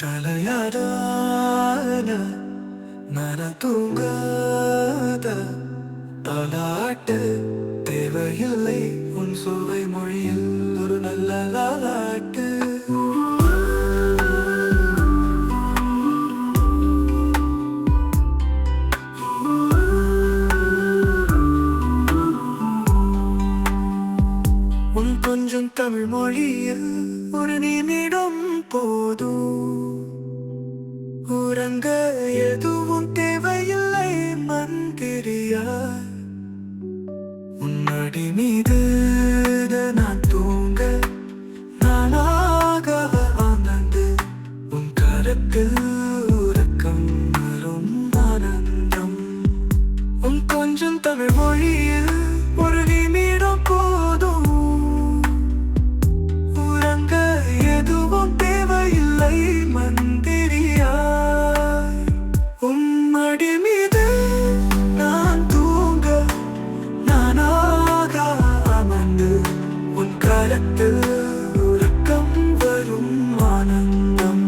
கலையாத நன தூங்காத தாலாட்டு தேவையில்லை உன் சுவை மொழியில் ஒரு நல்ல லாலாட்டு. உன் கொஞ்சம் தமிழ் மொழியில் ஒரு நிமிடம் போதும், உறங்க எதுவும் தேவையில்லை மந்திரியா. உன்னடி மீது நான் தூங்க நானாக ஆனந்து, உன் கரத்தில் உறக்கம் வரும் ஆனந்தம். உன் கொஞ்சம் தமிழ் மொழியில் ஒரு நிமிடம் போதும், உறங்க எதுவும் தேவையில்லை மந்திரியா. உம்மடி மீது நான் தூங்க நானாக அமர்ந்து, உன் கரத்தில் உறக்கம் வரும் ஆனந்தம்.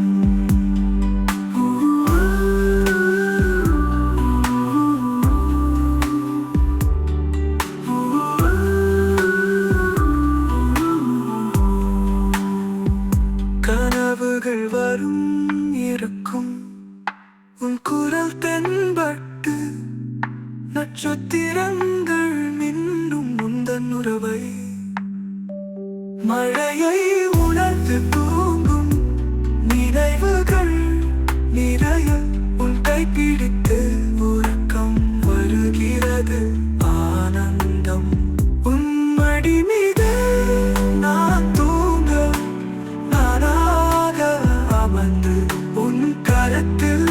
கனவுகள் வரும் இருக்கும் உன் குரல் தென்பட்டு, நட்சத்திரங்கள் மின்னும் முந்தன் உறவை, மழையை உணர்ந்து தூங்கும் நினைவுகள் நிறைய உன் கைப்பிடித்து உறக்கம் வருகிறது ஆனந்தம். உன் மடி மீது நான் தூங்க நானாக அமர்ந்து, உன் கரத்தில்